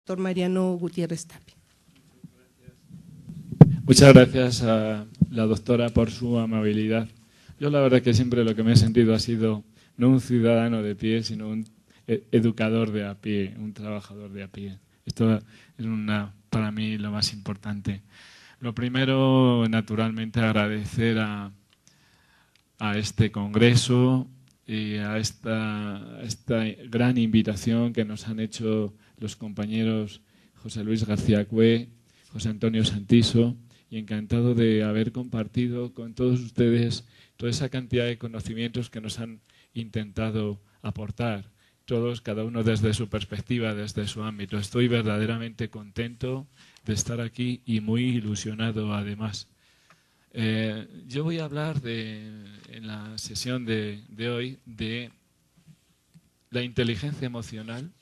Doctor Mariano Gutiérrez Tapia. Muchas gracias a la doctora por su amabilidad. Yo la verdad que siempre lo que me he sentido ha sido no un ciudadano de pie, sino un educador de a pie, un trabajador de a pie. Esto es para mí lo más importante. Lo primero, naturalmente, agradecer a este congreso y a esta gran invitación que nos han hecho los compañeros José Luis García Cue, José Antonio Santiso, y encantado de haber compartido con todos ustedes toda esa cantidad de conocimientos que nos han intentado aportar, todos, cada uno desde su perspectiva, desde su ámbito. Estoy verdaderamente contento de estar aquí y muy ilusionado además. Yo voy a hablar en la sesión de hoy de la inteligencia emocional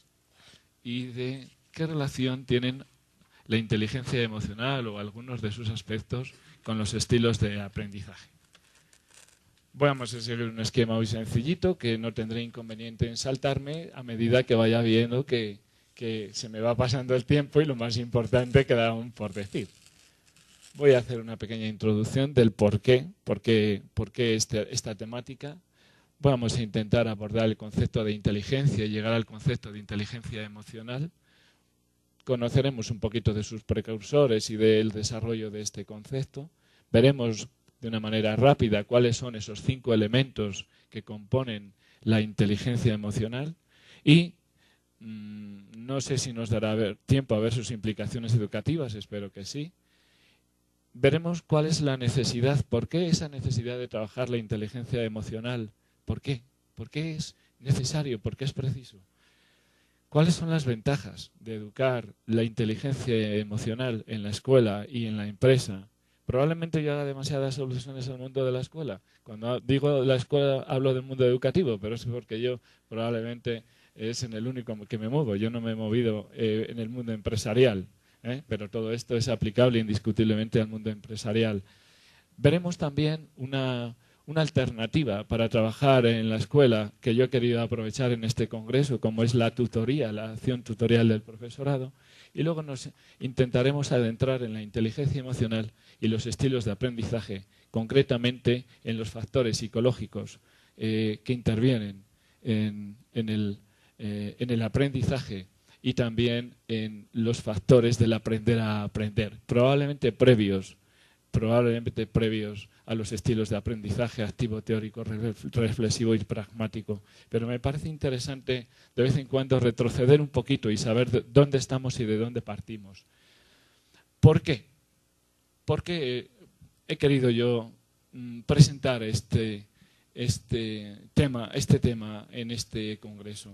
y de qué relación tienen la inteligencia emocional o algunos de sus aspectos con los estilos de aprendizaje. Vamos a seguir un esquema muy sencillito que no tendré inconveniente en saltarme a medida que vaya viendo que se me va pasando el tiempo y lo más importante queda aún por decir. Voy a hacer una pequeña introducción del por qué esta temática. Vamos a intentar abordar el concepto de inteligencia y llegar al concepto de inteligencia emocional. Conoceremos un poquito de sus precursores y del desarrollo de este concepto. Veremos de una manera rápida cuáles son esos 5 elementos que componen la inteligencia emocional y no sé si nos dará tiempo a ver sus implicaciones educativas, espero que sí. Veremos cuál es la necesidad, por qué esa necesidad de trabajar la inteligencia emocional, por qué es necesario, por qué es preciso. ¿Cuáles son las ventajas de educar la inteligencia emocional en la escuela y en la empresa? Probablemente yo haga demasiadas soluciones al mundo de la escuela. Cuando digo la escuela hablo del mundo educativo, pero es porque yo probablemente es en el único que me muevo. Yo no me he movido en el mundo empresarial, pero todo esto es aplicable indiscutiblemente al mundo empresarial. Veremos también una alternativa para trabajar en la escuela que yo he querido aprovechar en este congreso, como es la tutoría, la acción tutorial del profesorado, y luego nos intentaremos adentrar en la inteligencia emocional y los estilos de aprendizaje, concretamente en los factores psicológicos que intervienen en el aprendizaje y también en los factores del aprender a aprender, probablemente previos a los estilos de aprendizaje activo, teórico, reflexivo y pragmático. Pero me parece interesante de vez en cuando retroceder un poquito y saber dónde estamos y de dónde partimos. ¿Por qué? Porque he querido yo presentar este tema en este congreso.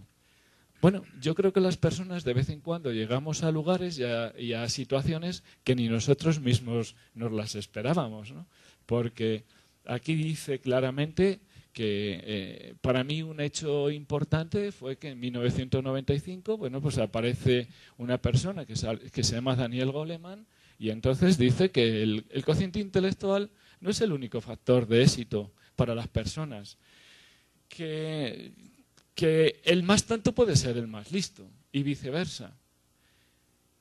Bueno, yo creo que las personas de vez en cuando llegamos a lugares y a situaciones que ni nosotros mismos nos las esperábamos, ¿no? Porque aquí dice claramente que para mí un hecho importante fue que en 1995, bueno, pues aparece una persona que se llama Daniel Goleman y entonces dice que el cociente intelectual no es el único factor de éxito para las personas, que el más tonto puede ser el más listo y viceversa.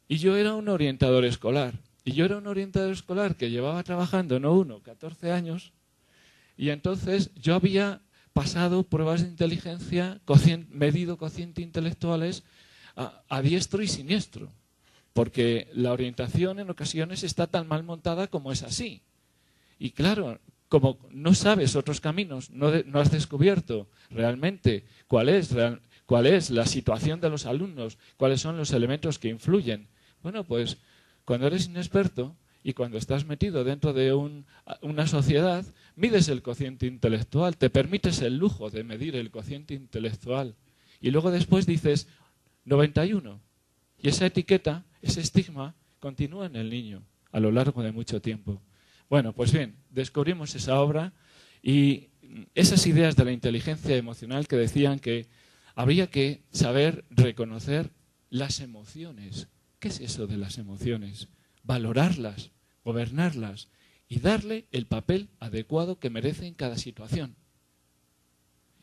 Y yo era un orientador escolar. Y yo era un orientador escolar que llevaba trabajando, no 14 años. Y entonces yo había pasado pruebas de inteligencia, medido cocientes intelectuales a diestro y siniestro. Porque la orientación en ocasiones está tan mal montada como es así. Y claro, como no sabes otros caminos, no has descubierto realmente cuál es la situación de los alumnos, cuáles son los elementos que influyen. Bueno, pues cuando eres inexperto y cuando estás metido dentro de una sociedad, mides el cociente intelectual, te permites el lujo de medir el cociente intelectual y luego después dices 91. Y esa etiqueta, ese estigma, continúa en el niño a lo largo de mucho tiempo. Bueno, pues bien, descubrimos esa obra y esas ideas de la inteligencia emocional que decían que habría que saber reconocer las emociones. ¿Qué es eso de las emociones? Valorarlas, gobernarlas y darle el papel adecuado que merece en cada situación.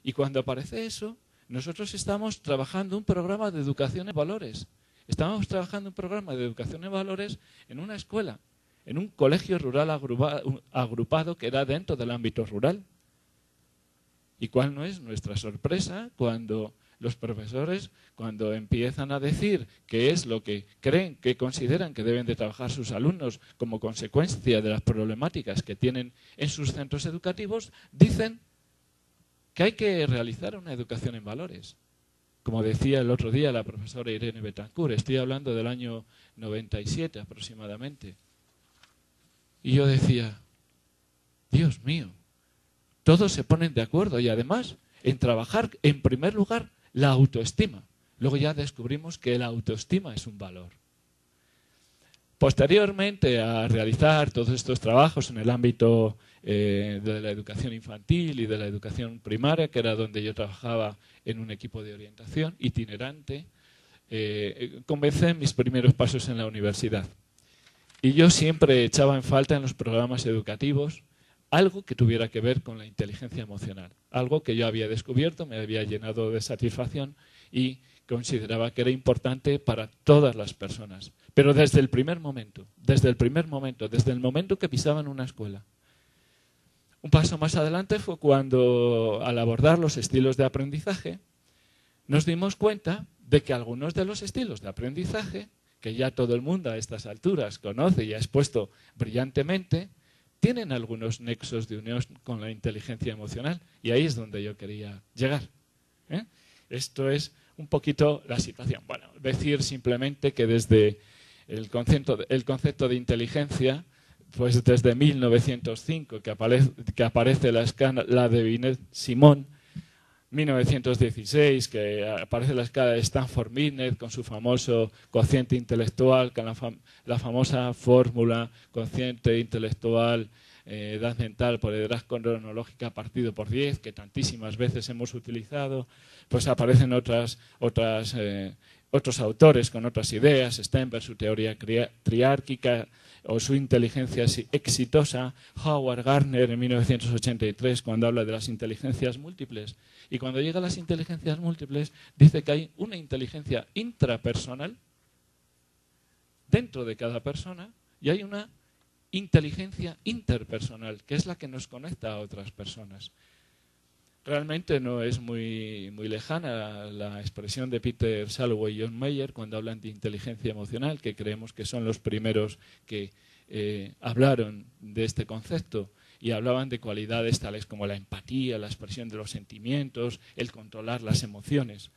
Y cuando aparece eso, nosotros estamos trabajando un programa de educación en valores. Estábamos trabajando un programa de educación en valores en una escuela, en un colegio rural agrupado que era dentro del ámbito rural. ¿Y cuál no es nuestra sorpresa cuando los profesores, cuando empiezan a decir qué es lo que creen, que consideran que deben de trabajar sus alumnos como consecuencia de las problemáticas que tienen en sus centros educativos, dicen que hay que realizar una educación en valores? Como decía el otro día la profesora Irene Betancourt, estoy hablando del año 97 aproximadamente. Y yo decía, Dios mío, todos se ponen de acuerdo y además en trabajar en primer lugar la autoestima. Luego ya descubrimos que la autoestima es un valor. Posteriormente a realizar todos estos trabajos en el ámbito de la educación infantil y de la educación primaria, que era donde yo trabajaba en un equipo de orientación itinerante, comencé mis primeros pasos en la universidad. Y yo siempre echaba en falta en los programas educativos algo que tuviera que ver con la inteligencia emocional. Algo que yo había descubierto, me había llenado de satisfacción y consideraba que era importante para todas las personas. Pero desde el momento, desde el momento que pisaban una escuela. Un paso más adelante fue cuando, al abordar los estilos de aprendizaje, nos dimos cuenta de que algunos de los estilos de aprendizaje, que ya todo el mundo a estas alturas conoce y ha expuesto brillantemente, tienen algunos nexos de unión con la inteligencia emocional. Y ahí es donde yo quería llegar. Esto es un poquito la situación. Bueno, decir simplemente que desde el concepto de inteligencia, pues desde 1905, que aparece la escala de Binet-Simon, 1916, que aparece la escala de Stanford-Binet con su famoso cociente intelectual, con la famosa fórmula cociente intelectual, edad mental por edad cronológica partido por 10, que tantísimas veces hemos utilizado. Pues aparecen otros autores con otras ideas, Stenberg, su teoría triárquica o su inteligencia exitosa, Howard Gardner en 1983 cuando habla de las inteligencias múltiples. Y cuando llega a las inteligencias múltiples dice que hay una inteligencia intrapersonal dentro de cada persona y hay una inteligencia interpersonal, que es la que nos conecta a otras personas. Realmente no es muy lejana la expresión de Peter Salovey y John Mayer cuando hablan de inteligencia emocional, que creemos que son los primeros que hablaron de este concepto y hablaban de cualidades tales como la empatía, la expresión de los sentimientos, el controlar las emociones.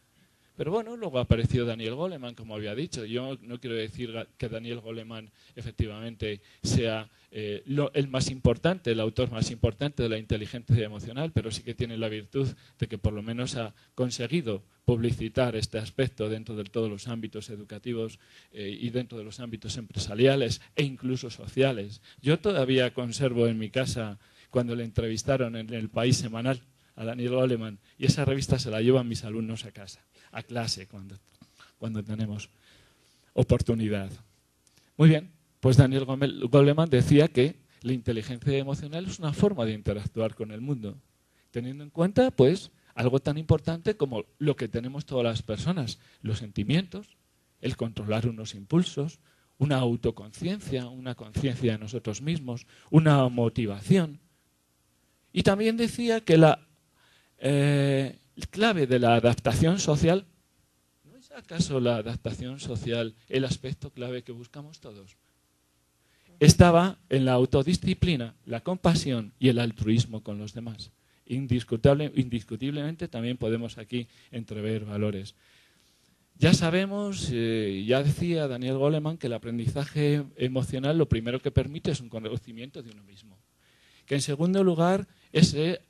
Pero bueno, luego apareció Daniel Goleman, como había dicho. Yo no quiero decir que Daniel Goleman efectivamente sea el más importante, el autor más importante de la inteligencia emocional, pero sí que tiene la virtud de que por lo menos ha conseguido publicitar este aspecto dentro de todos los ámbitos educativos y dentro de los ámbitos empresariales e incluso sociales. Yo todavía conservo en mi casa, cuando le entrevistaron en El País Semanal a Daniel Goleman, y esa revista se la llevan mis alumnos a casa, a clase, cuando tenemos oportunidad. Muy bien, pues Daniel Goleman decía que la inteligencia emocional es una forma de interactuar con el mundo, teniendo en cuenta pues algo tan importante como lo que tenemos todas las personas, los sentimientos, el controlar unos impulsos, una autoconciencia, una conciencia de nosotros mismos, una motivación. Y también decía que la clave de la adaptación social, ¿no es acaso la adaptación social el aspecto clave que buscamos todos? Estaba en la autodisciplina, la compasión y el altruismo con los demás. Indiscutiblemente también podemos aquí entrever valores. Ya sabemos, ya decía Daniel Goleman, que el aprendizaje emocional lo primero que permite es un conocimiento de uno mismo. Que en segundo lugar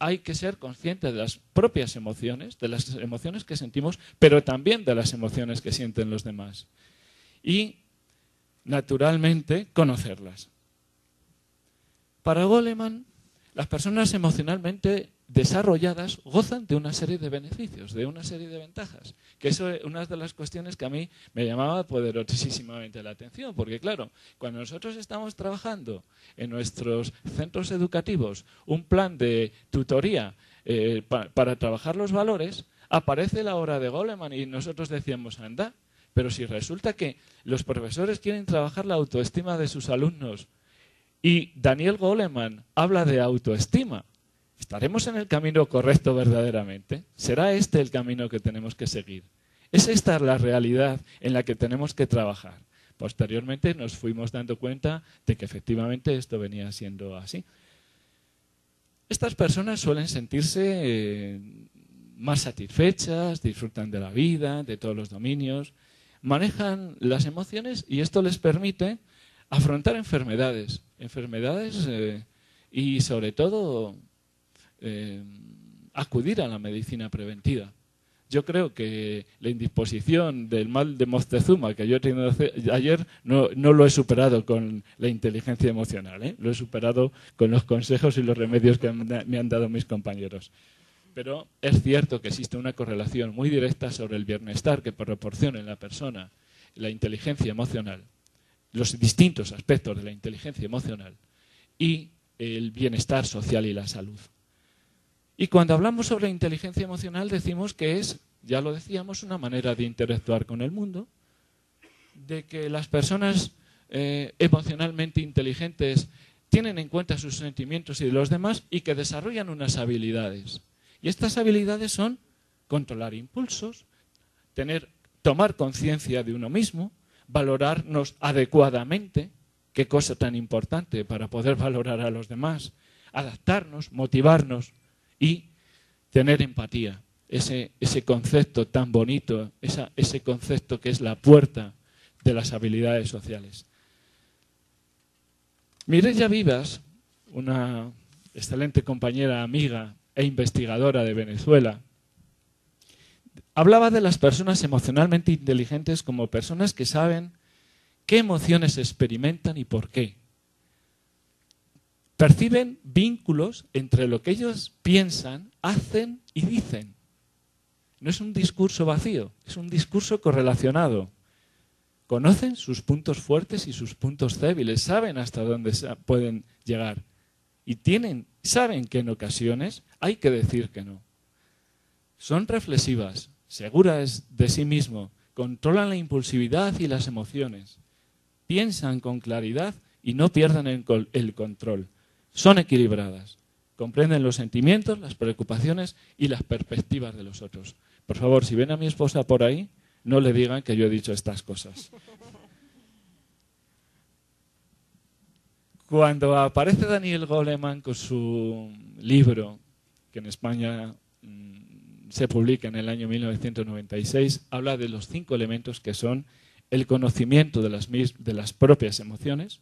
hay que ser consciente de las propias emociones, de las emociones que sentimos, pero también de las emociones que sienten los demás. Y, naturalmente, conocerlas. Para Goleman, las personas emocionalmente desarrolladas gozan de una serie de beneficios, de una serie de ventajas. Que eso es una de las cuestiones que a mí me llamaba poderosísimamente la atención, porque claro, cuando nosotros estamos trabajando en nuestros centros educativos un plan de tutoría para trabajar los valores, aparece la hora de Goleman y nosotros decíamos, anda, Pero si resulta que los profesores quieren trabajar la autoestima de sus alumnos y Daniel Goleman habla de autoestima, ¿estaremos en el camino correcto verdaderamente? ¿Será este el camino que tenemos que seguir? ¿Es esta la realidad en la que tenemos que trabajar? Posteriormente nos fuimos dando cuenta de que efectivamente esto venía siendo así. Estas personas suelen sentirse más satisfechas, disfrutan de la vida, de todos los dominios, manejan las emociones y esto les permite afrontar enfermedades y sobre todo acudir a la medicina preventiva. Yo creo que la indisposición del mal de Moctezuma que yo he tenido ayer no lo he superado con la inteligencia emocional, ¿eh? Lo he superado con los consejos y los remedios que me han dado mis compañeros. Pero es cierto que existe una correlación muy directa sobre el bienestar que proporciona en la persona la inteligencia emocional, los distintos aspectos de la inteligencia emocional y el bienestar social y la salud. Y cuando hablamos sobre inteligencia emocional decimos que es, ya lo decíamos, una manera de interactuar con el mundo, de que las personas emocionalmente inteligentes tienen en cuenta sus sentimientos y de los demás y que desarrollan unas habilidades. Y estas habilidades son controlar impulsos, tomar conciencia de uno mismo, valorarnos adecuadamente, qué cosa tan importante para poder valorar a los demás, adaptarnos, motivarnos y tener empatía, ese concepto tan bonito, ese concepto que es la puerta de las habilidades sociales. Mireia Vivas, una excelente compañera, amiga e investigadora de Venezuela, hablaba de las personas emocionalmente inteligentes como personas que saben qué emociones experimentan y por qué. Perciben vínculos entre lo que ellos piensan, hacen y dicen. No es un discurso vacío, es un discurso correlacionado. Conocen sus puntos fuertes y sus puntos débiles, saben hasta dónde pueden llegar. Y saben que en ocasiones hay que decir que no. Son reflexivas, seguras de sí mismo, controlan la impulsividad y las emociones. Piensan con claridad y no pierden el control. Son equilibradas, comprenden los sentimientos, las preocupaciones y las perspectivas de los otros. Por favor, si ven a mi esposa por ahí, no le digan que yo he dicho estas cosas. Cuando aparece Daniel Goleman con su libro, que en España se publica en el año 1996, habla de los 5 elementos que son el conocimiento de las propias emociones,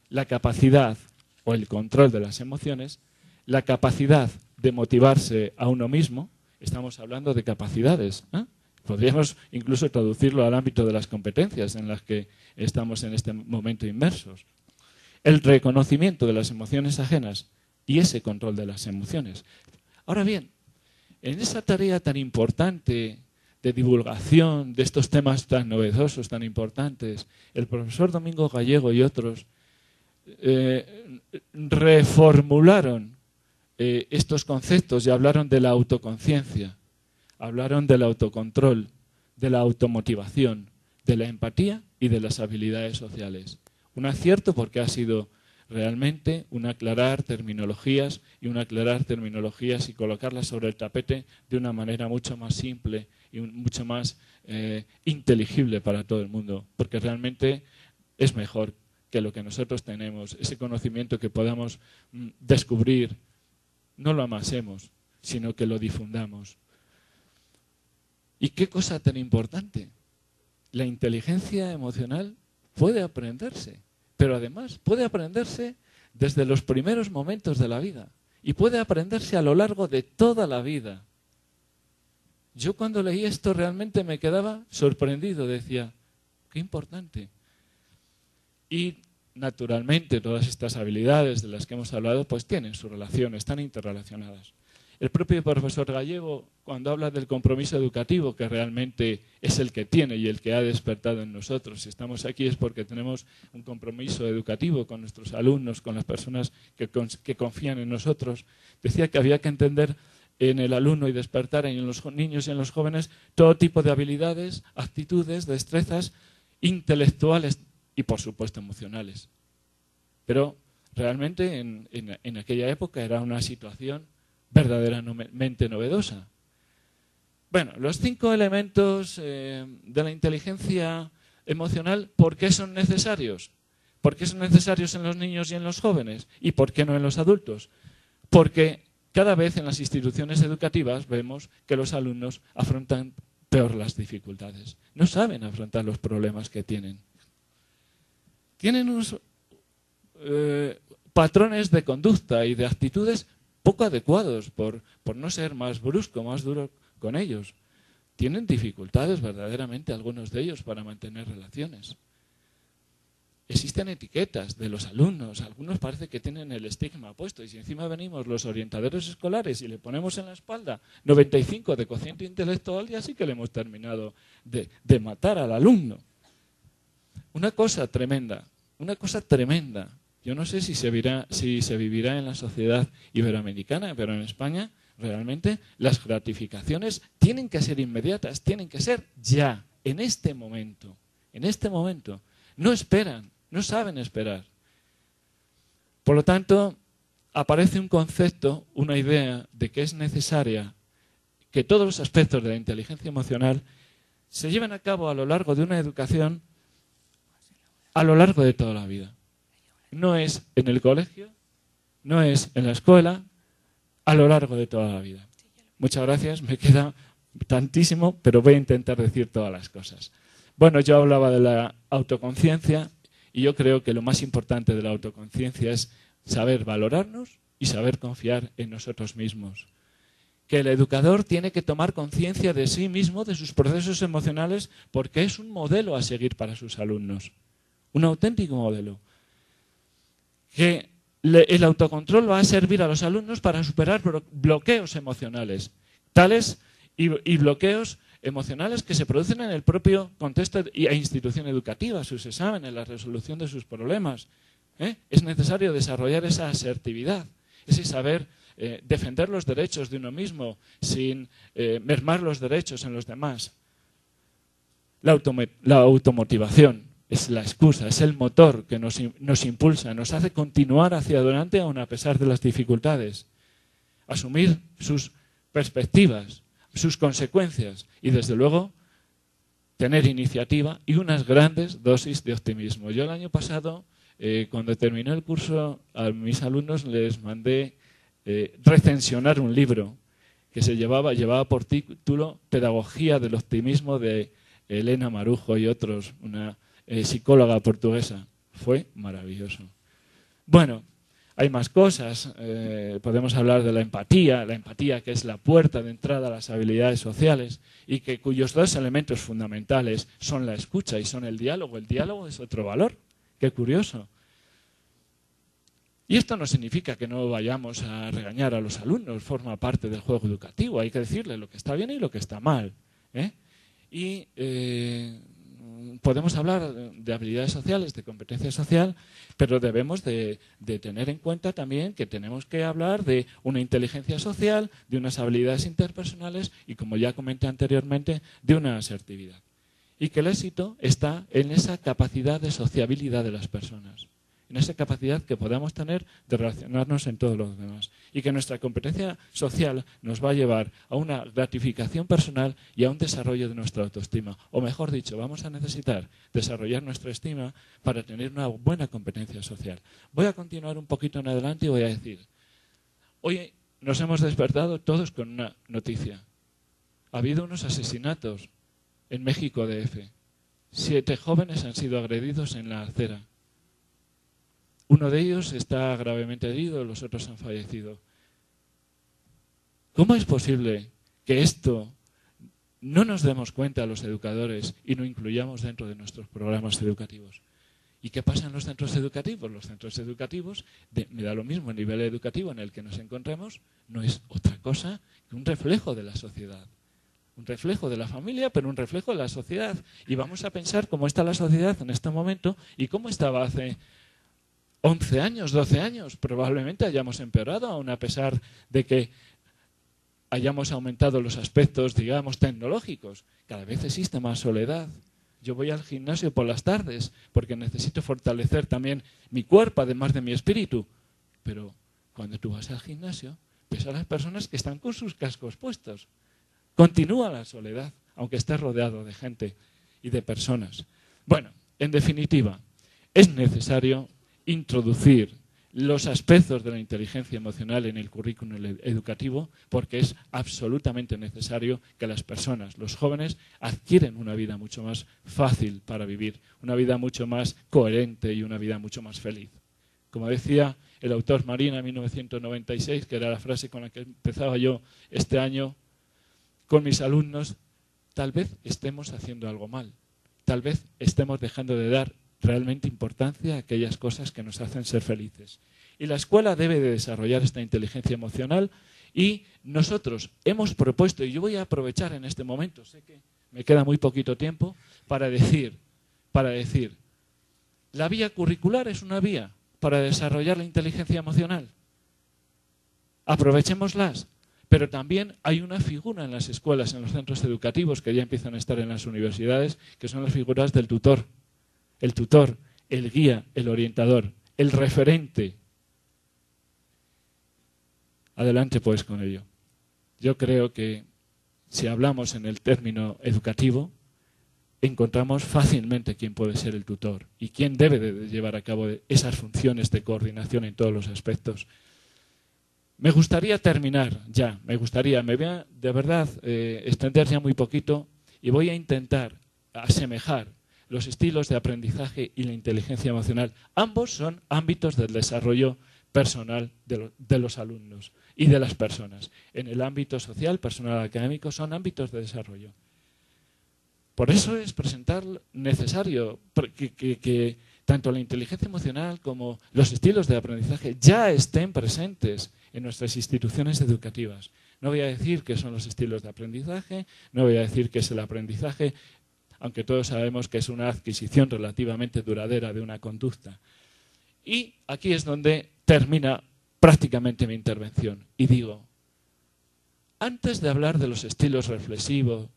la capacidad o el control de las emociones, la capacidad de motivarse a uno mismo. Estamos hablando de capacidades, ¿eh? Podríamos incluso traducirlo al ámbito de las competencias en las que estamos en este momento inmersos. El reconocimiento de las emociones ajenas y ese control de las emociones. Ahora bien, en esa tarea tan importante de divulgación de estos temas tan novedosos, tan importantes, el profesor Domingo Gallego y otros reformularon estos conceptos y hablaron de la autoconciencia, hablaron del autocontrol, de la automotivación, de la empatía y de las habilidades sociales. Un acierto porque ha sido realmente un aclarar terminologías y colocarlas sobre el tapete de una manera mucho más simple y mucho más inteligible para todo el mundo, porque realmente es mejor que lo que nosotros tenemos, ese conocimiento que podamos descubrir, no lo amasemos, sino que lo difundamos. ¿Y qué cosa tan importante? La inteligencia emocional puede aprenderse, pero además puede aprenderse desde los primeros momentos de la vida y puede aprenderse a lo largo de toda la vida. Yo cuando leí esto realmente me quedaba sorprendido, decía, qué importante. Y naturalmente todas estas habilidades de las que hemos hablado pues tienen su relación, están interrelacionadas. El propio profesor Gallego, cuando habla del compromiso educativo, que realmente es el que tiene y el que ha despertado en nosotros, si estamos aquí es porque tenemos un compromiso educativo con nuestros alumnos, con las personas que confían en nosotros, decía que había que entender en el alumno y despertar en los niños y en los jóvenes todo tipo de habilidades, actitudes, destrezas intelectuales y, por supuesto, emocionales. Pero realmente en aquella época era una situación verdaderamente novedosa. Bueno, los 5 elementos de la inteligencia emocional, ¿por qué son necesarios? ¿Por qué son necesarios en los niños y en los jóvenes? ¿Y por qué no en los adultos? Porque cada vez en las instituciones educativas vemos que los alumnos afrontan peor las dificultades. No saben afrontar los problemas que tienen. Tienen unos patrones de conducta y de actitudes poco adecuados por no ser más brusco, más duro con ellos. Tienen dificultades verdaderamente algunos de ellos para mantener relaciones. Existen etiquetas de los alumnos, algunos parece que tienen el estigma puesto, y si encima venimos los orientadores escolares y le ponemos en la espalda 95 de cociente intelectual, ya sí que le hemos terminado de matar al alumno. Una cosa tremenda, una cosa tremenda. Yo no sé si se vivirá en la sociedad iberoamericana, pero en España realmente las gratificaciones tienen que ser inmediatas, tienen que ser ya, en este momento. En este momento. No esperan, no saben esperar. Por lo tanto, aparece un concepto, una idea de que es necesaria que todos los aspectos de la inteligencia emocional se lleven a cabo a lo largo de una educación a lo largo de toda la vida. No es en el colegio, no es en la escuela, a lo largo de toda la vida. Muchas gracias, me queda tantísimo, pero voy a intentar decir todas las cosas. Bueno, yo hablaba de la autoconciencia y yo creo que lo más importante de la autoconciencia es saber valorarnos y saber confiar en nosotros mismos. Que el educador tiene que tomar conciencia de sí mismo, de sus procesos emocionales, porque es un modelo a seguir para sus alumnos. Un auténtico modelo. Que el autocontrol va a servir a los alumnos para superar bloqueos emocionales, tales y bloqueos emocionales que se producen en el propio contexto e institución educativa, sus exámenes, la resolución de sus problemas. Es necesario desarrollar esa asertividad, ese saber defender los derechos de uno mismo sin mermar los derechos en los demás. La automotivación es la excusa, es el motor que nos impulsa, nos hace continuar hacia adelante aun a pesar de las dificultades. Asumir sus perspectivas, sus consecuencias y, desde luego, tener iniciativa y unas grandes dosis de optimismo. Yo el año pasado, cuando terminé el curso, a mis alumnos les mandé recensionar un libro que llevaba por título Pedagogía del optimismo, de Elena Marujo y otros, una psicóloga portuguesa. Fue maravilloso. Bueno, hay más cosas. Podemos hablar de la empatía que es la puerta de entrada a las habilidades sociales y cuyos 2 elementos fundamentales son la escucha y son el diálogo. El diálogo es otro valor. Qué curioso. Y esto no significa que no vayamos a regañar a los alumnos, forma parte del juego educativo. Hay que decirles lo que está bien y lo que está mal. Y podemos hablar de habilidades sociales, de competencia social, pero debemos de tener en cuenta también que tenemos que hablar de una inteligencia social, de unas habilidades interpersonales y, como ya comenté anteriormente, de una asertividad. Y que el éxito está en esa capacidad de sociabilidad de las personas, en esa capacidad que podamos tener de relacionarnos en todos los demás. Y que nuestra competencia social nos va a llevar a una gratificación personal y a un desarrollo de nuestra autoestima. O mejor dicho, vamos a necesitar desarrollar nuestra estima para tener una buena competencia social. Voy a continuar un poquito en adelante y voy a decir, hoy nos hemos despertado todos con una noticia. Ha habido unos asesinatos en México DF. 7 jóvenes han sido agredidos en la acera. Uno de ellos está gravemente herido, los otros han fallecido. ¿Cómo es posible que esto no nos demos cuenta los educadores y no incluyamos dentro de nuestros programas educativos? ¿Y qué pasa en los centros educativos? Los centros educativos, me da lo mismo el nivel educativo en el que nos encontremos, no es otra cosa que un reflejo de la sociedad. Un reflejo de la familia, pero un reflejo de la sociedad. Y vamos a pensar cómo está la sociedad en este momento y cómo estaba hace 11 años, 12 años. Probablemente hayamos empeorado, aun a pesar de que hayamos aumentado los aspectos, digamos, tecnológicos. Cada vez existe más soledad. Yo voy al gimnasio por las tardes porque necesito fortalecer también mi cuerpo, además de mi espíritu. Pero cuando tú vas al gimnasio, ves a las personas que están con sus cascos puestos. Continúa la soledad, aunque estés rodeado de gente y de personas. Bueno, en definitiva, es necesario introducir los aspectos de la inteligencia emocional en el currículum educativo porque es absolutamente necesario que las personas, los jóvenes, adquieren una vida mucho más fácil para vivir, una vida mucho más coherente y una vida mucho más feliz. Como decía el autor Marina en 1996, que era la frase con la que empezaba yo este año con mis alumnos, tal vez estemos haciendo algo mal, tal vez estemos dejando de dar realmente importancia a aquellas cosas que nos hacen ser felices. Y la escuela debe de desarrollar esta inteligencia emocional y nosotros hemos propuesto, y yo voy a aprovechar en este momento, sé que me queda muy poquito tiempo, para decir, la vía curricular es una vía para desarrollar la inteligencia emocional. Aprovechémoslas. Pero también hay una figura en las escuelas, en los centros educativos, que ya empiezan a estar en las universidades, que son las figuras del tutor. El tutor, el guía, el orientador, el referente. Adelante pues con ello. Yo creo que si hablamos en el término educativo, encontramos fácilmente quién puede ser el tutor y quién debe de llevar a cabo esas funciones de coordinación en todos los aspectos. Me gustaría terminar ya, me voy a de verdad extender ya muy poquito y voy a intentar asemejar los estilos de aprendizaje y la inteligencia emocional. Ambos son ámbitos del desarrollo personal de los alumnos y de las personas. En el ámbito social, personal, académico, son ámbitos de desarrollo. Por eso es necesario que tanto la inteligencia emocional como los estilos de aprendizaje ya estén presentes en nuestras instituciones educativas. No voy a decir qué son los estilos de aprendizaje, no voy a decir qué es el aprendizaje, aunque todos sabemos que es una adquisición relativamente duradera de una conducta. Y aquí es donde termina prácticamente mi intervención. Y digo, antes de hablar de los estilos reflexivo,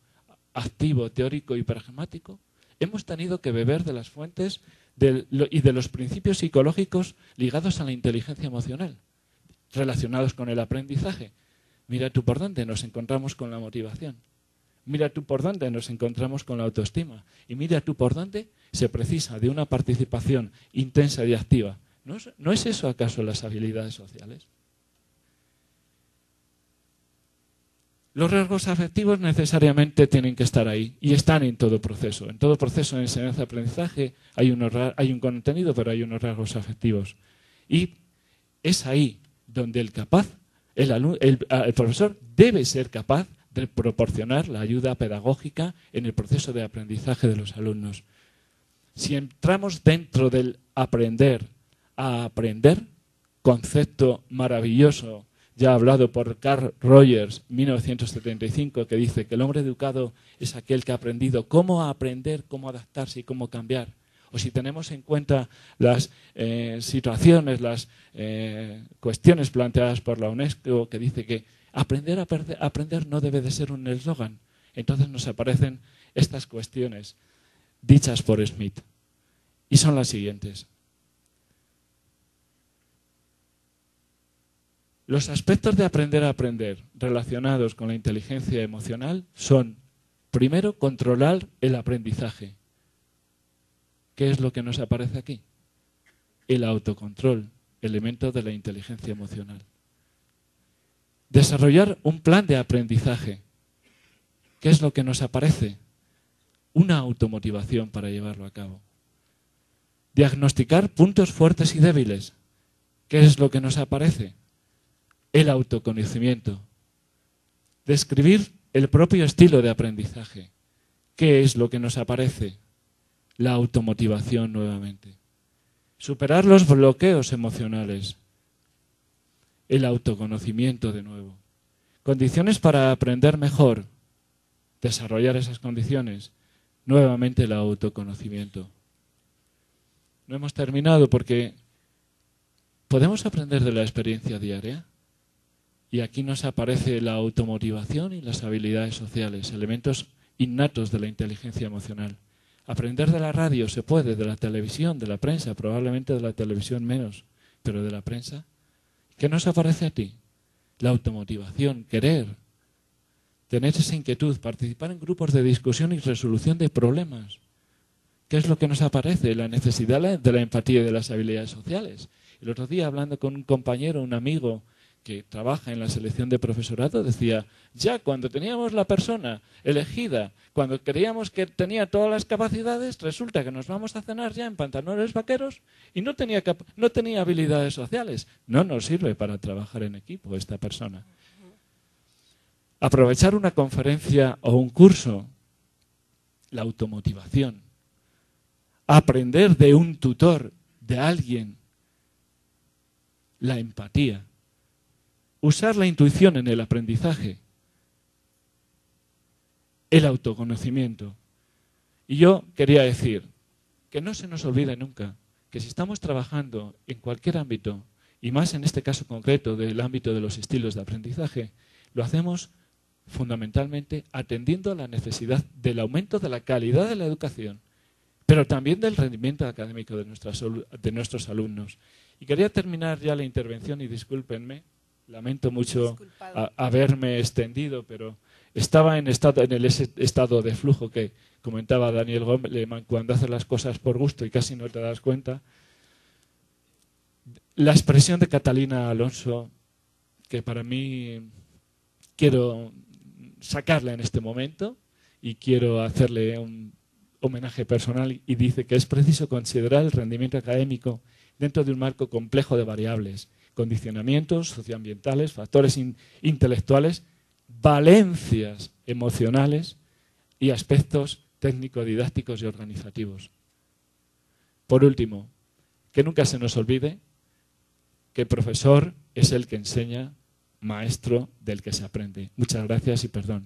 activo, teórico y pragmático, hemos tenido que beber de las fuentes y de los principios psicológicos ligados a la inteligencia emocional, relacionados con el aprendizaje. Mira tú por dónde nos encontramos con la motivación. Mira tú por dónde nos encontramos con la autoestima. Y mira tú por dónde se precisa de una participación intensa y activa. ¿No es eso acaso las habilidades sociales? Los rasgos afectivos necesariamente tienen que estar ahí y están en todo proceso. En todo proceso de enseñanza-aprendizaje hay un contenido, pero hay unos rasgos afectivos. Y es ahí donde el profesor debe ser capaz de proporcionar la ayuda pedagógica en el proceso de aprendizaje de los alumnos. Si entramos dentro del aprender a aprender, concepto maravilloso, ya hablado por Carl Rogers, 1975, que dice que el hombre educado es aquel que ha aprendido cómo aprender, cómo adaptarse y cómo cambiar. O si tenemos en cuenta las situaciones, las cuestiones planteadas por la UNESCO, que dice que aprender no debe de ser un eslogan. Entonces nos aparecen estas cuestiones dichas por Smith. Y son las siguientes. Los aspectos de aprender a aprender relacionados con la inteligencia emocional son, primero, controlar el aprendizaje. ¿Qué es lo que nos aparece aquí? El autocontrol, elemento de la inteligencia emocional. Desarrollar un plan de aprendizaje. ¿Qué es lo que nos aparece? Una automotivación para llevarlo a cabo. Diagnosticar puntos fuertes y débiles. ¿Qué es lo que nos aparece? El autoconocimiento. Describir el propio estilo de aprendizaje. ¿Qué es lo que nos aparece? La automotivación nuevamente. Superar los bloqueos emocionales. El autoconocimiento de nuevo. Condiciones para aprender mejor. Desarrollar esas condiciones. Nuevamente el autoconocimiento. No hemos terminado porque ¿podemos aprender de la experiencia diaria? Y aquí nos aparece la automotivación y las habilidades sociales, elementos innatos de la inteligencia emocional. Aprender de la radio se puede, de la televisión, de la prensa, probablemente de la televisión menos, pero de la prensa. ¿Qué nos aparece a ti? La automotivación, querer, tener esa inquietud, participar en grupos de discusión y resolución de problemas. ¿Qué es lo que nos aparece? La necesidad de la empatía y de las habilidades sociales. El otro día, hablando con un compañero, un amigo que trabaja en la selección de profesorado, decía, ya cuando teníamos la persona elegida, cuando creíamos que tenía todas las capacidades, resulta que nos vamos a cenar ya en pantalones vaqueros y no tenía habilidades sociales. No nos sirve para trabajar en equipo esta persona. Aprovechar una conferencia o un curso, la automotivación. Aprender de un tutor, de alguien, la empatía. Usar la intuición en el aprendizaje, el autoconocimiento. Y yo quería decir que no se nos olvide nunca que si estamos trabajando en cualquier ámbito, y más en este caso concreto del ámbito de los estilos de aprendizaje, lo hacemos fundamentalmente atendiendo a la necesidad del aumento de la calidad de la educación, pero también del rendimiento académico de nuestros alumnos. Y quería terminar ya la intervención, y discúlpenme, lamento mucho haberme extendido, pero estaba en ese estado de flujo que comentaba Daniel Goleman, cuando haces las cosas por gusto y casi no te das cuenta. La expresión de Catalina Alonso, que para mí quiero sacarla en este momento y quiero hacerle un homenaje personal, y dice que es preciso considerar el rendimiento académico dentro de un marco complejo de variables, condicionamientos socioambientales, factores intelectuales, valencias emocionales y aspectos técnico-didácticos y organizativos. Por último, que nunca se nos olvide que el profesor es el que enseña, maestro del que se aprende. Muchas gracias y perdón.